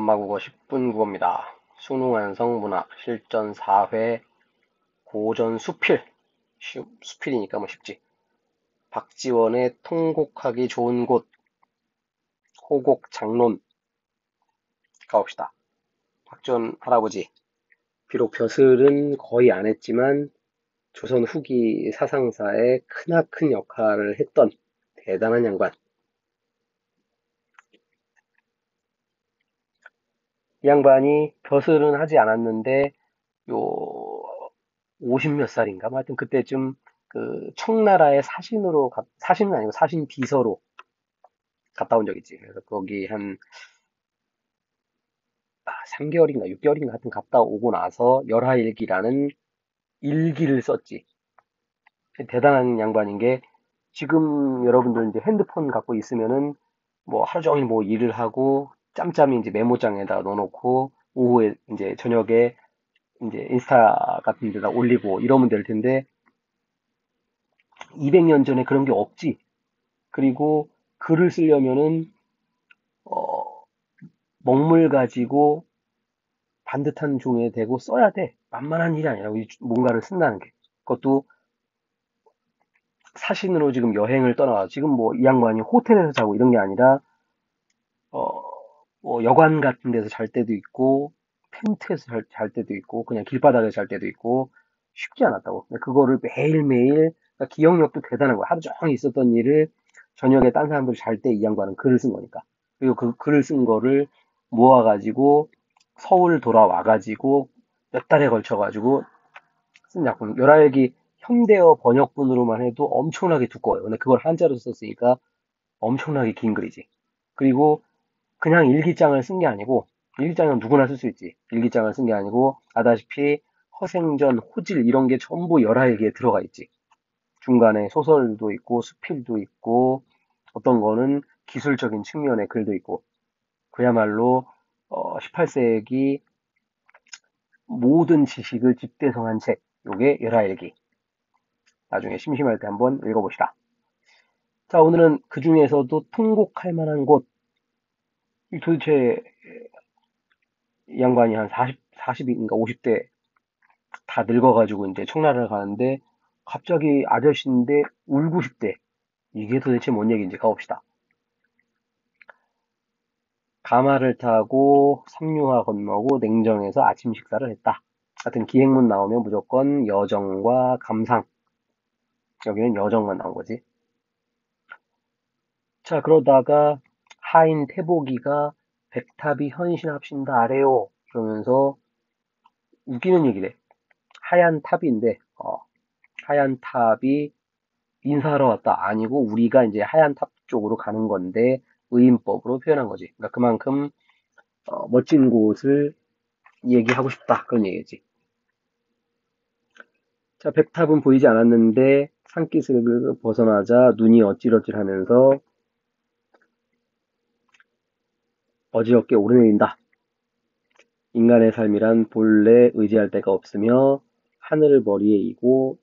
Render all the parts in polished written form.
엄마국어 10분 국어입니다. 수능 완성 문학 실전 4회 고전 수필. 수필이니까 뭐 쉽지. 박지원의 통곡하기 좋은 곳 호곡 장론 가봅시다. 박지원 할아버지. 비록 벼슬은 거의 안 했지만 조선 후기 사상사에 크나큰 역할을 했던 대단한 양반. 이 양반이 벼슬은 하지 않았는데 요 50 몇 살인가? 뭐 하여튼 그때쯤 그 청나라의 사신은 아니고 사신 비서로 갔다 온 적 있지. 그래서 거기 한 3개월인가 6개월인가 하여튼 갔다 오고 나서 열하일기라는 일기를 썼지. 대단한 양반인 게 지금 여러분들 이제 핸드폰 갖고 있으면은 뭐 하루 종일 뭐 일을 하고 짬짬이 이제 메모장에다 넣어놓고 오후에 이제 저녁에 이제 인스타 같은 데다 올리고 이러면 될 텐데 200년 전에 그런 게 없지. 그리고 글을 쓰려면은 어, 먹물 가지고 반듯한 종이에 대고 써야 돼. 만만한 일이 아니라 뭔가를 쓴다는 게. 그것도 사신으로 지금 여행을 떠나가 지금 뭐 이 양반이 호텔에서 자고 이런 게 아니라 어, 뭐 여관 같은 데서 잘 때도 있고 텐트에서 잘 때도 있고 그냥 길바닥에 잘 때도 있고 쉽지 않았다고. 근데 그거를 매일매일 그러니까 기억력도 대단한 거야. 하루 종일 있었던 일을 저녁에 딴 사람들 잘 때 이 양반은 글을 쓴 거니까. 그리고 그 글을 쓴 거를 모아가지고 서울 돌아와가지고 몇 달에 걸쳐가지고 쓴 작품. 열하일기 현대어 번역본으로만 해도 엄청나게 두꺼워요. 근데 그걸 한자로 썼으니까 엄청나게 긴 글이지. 그리고 그냥 일기장을 쓴 게 아니고, 일기장은 누구나 쓸 수 있지. 일기장을 쓴 게 아니고, 아다시피 허생전, 호질 이런 게 전부 열하일기에 들어가 있지. 중간에 소설도 있고, 수필도 있고, 어떤 거는 기술적인 측면의 글도 있고, 그야말로 18세기 모든 지식을 집대성한 책, 요게 열하일기. 나중에 심심할 때 한번 읽어봅시다. 자, 오늘은 그 중에서도 통곡할 만한 곳, 도대체 이 양반이 한 40인가 50대 다 늙어가지고 이제 청나라를 가는데 갑자기 아저씨인데 울고 싶대. 이게 도대체 뭔 얘기인지 가봅시다. 가마를 타고 삼류하 건너고 냉정에서 아침 식사를 했다. 하여튼 기행문 나오면 무조건 여정과 감상. 여기는 여정만 나온 거지. 자, 그러다가 하인 태보기가 백탑이 헌신합신다 아래요. 그러면서 웃기는 얘기래. 하얀 탑인데, 하얀 탑이 인사하러 왔다. 아니고 우리가 이제 하얀 탑 쪽으로 가는 건데 의인법으로 표현한 거지. 그러니까 그만큼 멋진 곳을 얘기하고 싶다. 그런 얘기지. 자, 백탑은 보이지 않았는데 산기슭을 벗어나자 눈이 어찔어찔하면서 어지럽게 오르내린다. 인간의 삶이란 본래 의지할 데가 없으며 하늘을 머리에 이고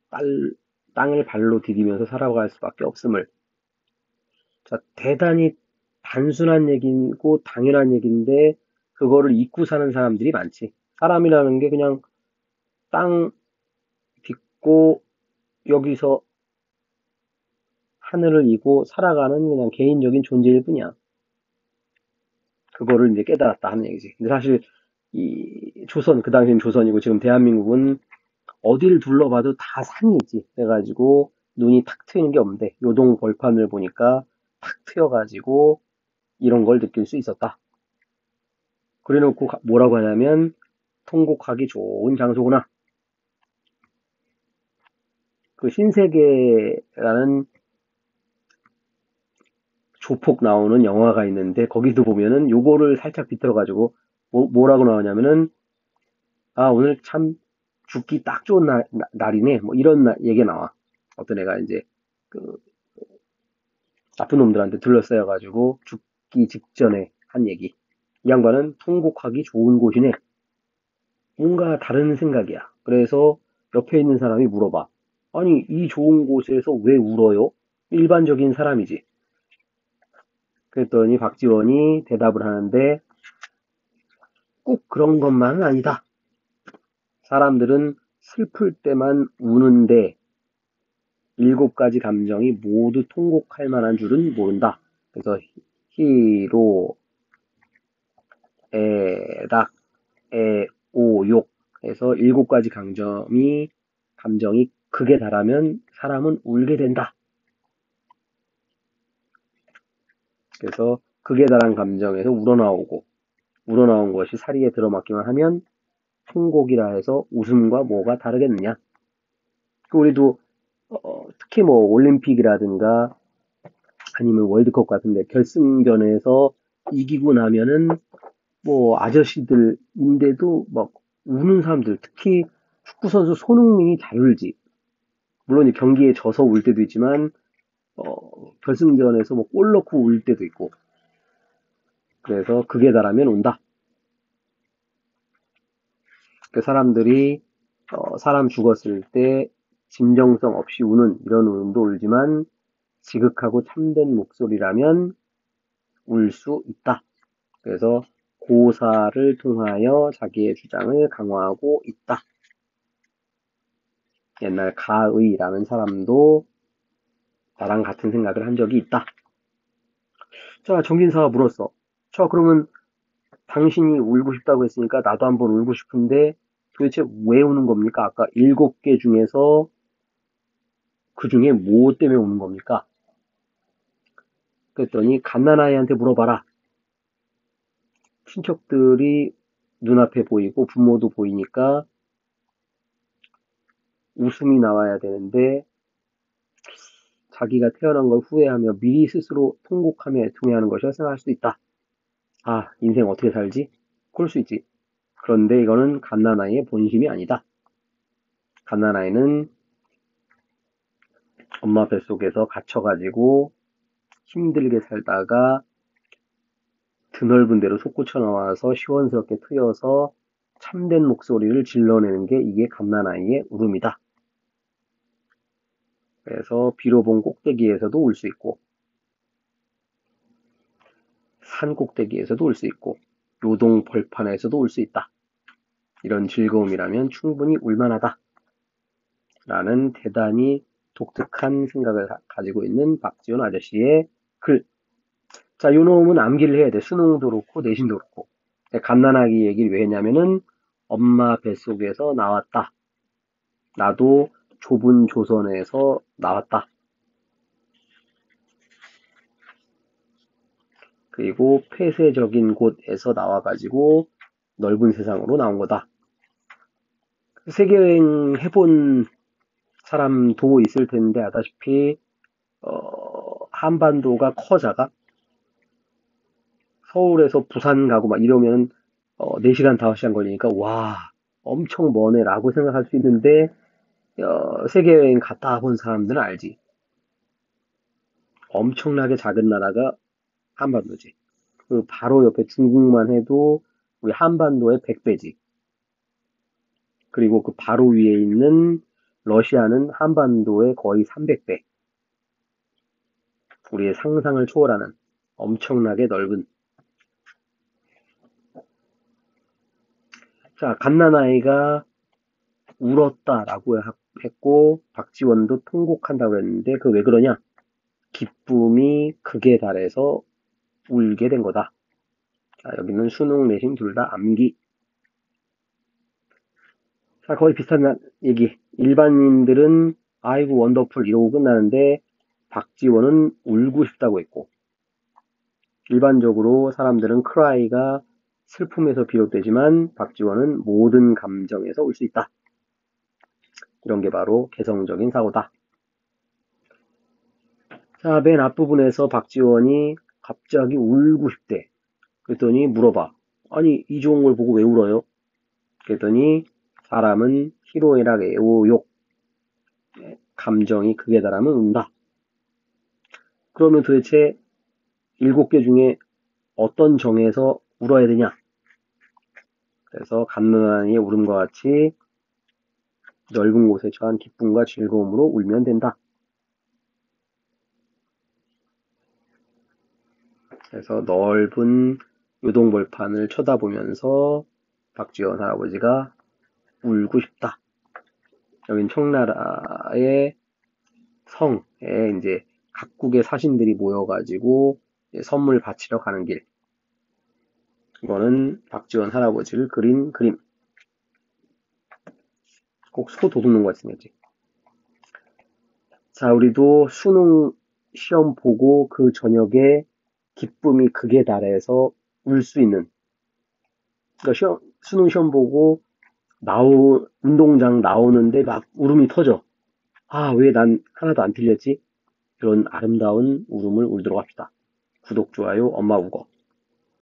땅을 발로 디디면서 살아갈 수밖에 없음을. 자, 대단히 단순한 얘기고 당연한 얘기인데 그거를 잊고 사는 사람들이 많지. 사람이라는 게 그냥 땅 딛고 여기서 하늘을 이고 살아가는 그냥 개인적인 존재일 뿐이야. 그거를 이제 깨달았다 하는 얘기지. 근데 사실 이 조선, 그 당시엔 조선이고 지금 대한민국은 어디를 둘러봐도 다 산이 있지. 그래가지고 눈이 탁 트이는 게 없는데 요동 벌판을 보니까 탁 트여가지고 이런 걸 느낄 수 있었다. 그래놓고 뭐라고 하냐면 통곡하기 좋은 장소구나. 그 신세계라는 조폭 나오는 영화가 있는데 거기도 보면은 요거를 살짝 비틀어가지고 뭐라고 나오냐면은 아 오늘 참 죽기 딱 좋은 날이네 뭐 이런 얘기 나와. 어떤 애가 이제 그 나쁜 놈들한테 둘러싸여가지고 죽기 직전에 한 얘기. 이 양반은 통곡하기 좋은 곳이네. 뭔가 다른 생각이야. 그래서 옆에 있는 사람이 물어봐. 아니, 이 좋은 곳에서 왜 울어요? 일반적인 사람이지. 그랬더니 박지원이 대답을 하는데, 꼭 그런 것만은 아니다. 사람들은 슬플 때만 우는데 7가지 감정이 모두 통곡할 만한 줄은 모른다. 그래서 희로, 락, 욕 해서 7가지 감정이 극에 달하면 사람은 울게 된다. 그래서 극에 달한 감정에서 우러나온 것이 사리에 들어맞기만 하면 통곡이라 해서 웃음과 뭐가 다르겠느냐. 우리도 특히 뭐 올림픽이라든가 아니면 월드컵 같은데 결승전에서 이기고 나면은 뭐 아저씨들인데도 막 우는 사람들, 특히 축구 선수 손흥민이 잘 울지. 물론 경기에 져서 울 때도 있지만 결승전에서 뭐 골 넣고 울 때도 있고. 그래서 극에 달하면 운다. 그 사람들이 사람 죽었을 때 진정성 없이 우는 이런 울음도 울지만 지극하고 참된 목소리라면 울 수 있다. 그래서 고사를 통하여 자기의 주장을 강화하고 있다. 옛날 가의라는 사람도 나랑 같은 생각을 한 적이 있다. 자, 정진사가 물었어. 저 그러면 당신이 울고 싶다고 했으니까 나도 한번 울고 싶은데 도대체 왜 우는 겁니까? 아까 7개 중에서 그 중에 뭐 때문에 우는 겁니까? 그랬더니 갓난아이한테 물어봐라. 친척들이 눈앞에 보이고 부모도 보이니까 웃음이 나와야 되는데 자기가 태어난 걸 후회하며 미리 스스로 통곡하며 애통해하는 것이라 생각할 수도 있다. 아, 인생 어떻게 살지? 그럴 수 있지. 그런데 이거는 갓난아이의 본심이 아니다. 갓난아이는 엄마 뱃속에서 갇혀가지고 힘들게 살다가 드넓은 데로 솟구쳐 나와서 시원스럽게 트여서 참된 목소리를 질러내는 게 이게 갓난아이의 울음이다. 그래서 비로 본 꼭대기에서도 울 수 있고 산 꼭대기에서도 울 수 있고 요동 벌판에서도 울 수 있다. 이런 즐거움이라면 충분히 울만하다. 라는 대단히 독특한 생각을 가지고 있는 박지원 아저씨의 글. 자, 요 놈은 암기를 해야 돼. 수능도 그렇고 내신도 그렇고. 갓난아기 얘기를 왜 했냐면은 엄마 뱃속에서 나왔다. 나도 좁은 조선에서 나왔다. 그리고 폐쇄적인 곳에서 나와가지고 넓은 세상으로 나온 거다. 세계여행 해본 사람도 있을 텐데 아다시피 한반도가 커 작아? 서울에서 부산 가고 막 이러면 4시간, 5시간 걸리니까 와 엄청 머네 라고 생각할 수 있는데 세계여행 갔다 본 사람들은 알지. 엄청나게 작은 나라가 한반도지. 그 바로 옆에 중국만 해도 우리 한반도의 100배지. 그리고 그 바로 위에 있는 러시아는 한반도의 거의 300배. 우리의 상상을 초월하는 엄청나게 넓은. 자, 갓난아이가 울었다라고 했고 박지원도 통곡한다고 했는데 그 왜 그러냐? 기쁨이 극에 달해서 울게 된 거다. 자, 여기는 수능 내신 둘 다 암기. 자, 거의 비슷한 얘기. 일반인들은 아이고 원더풀 이러고 끝나는데 박지원은 울고 싶다고 했고 일반적으로 사람들은 크라이가 슬픔에서 비롯되지만 박지원은 모든 감정에서 울 수 있다. 이런 게 바로 개성적인 사고다. 자, 맨 앞부분에서 박지원이 갑자기 울고 싶대. 그랬더니 물어봐. 아니, 이 좋은 걸 보고 왜 울어요? 그랬더니 사람은 희로애락 애오욕 감정이 극에 달하면 운다. 그러면 도대체 7개 중에 어떤 정에서 울어야 되냐? 그래서 갓난아이의 울음과 같이 넓은 곳에 처한 기쁨과 즐거움으로 울면 된다. 그래서 넓은 요동벌판을 쳐다보면서 박지원 할아버지가 울고 싶다. 여긴 청나라의 성에 이제 각국의 사신들이 모여가지고 선물 바치러 가는 길. 이거는 박지원 할아버지를 그린 그림. 꼭 소 도둑놈 같이 생겼지. 자, 우리도 수능 시험 보고 그 저녁에 기쁨이 극에 달해서 울 수 있는. 그러니까 수능 시험 보고 운동장 나오는데 막 울음이 터져. 아, 왜 난 하나도 안 틀렸지? 이런 아름다운 울음을 울도록 합시다. 구독, 좋아요, 엄마 우거.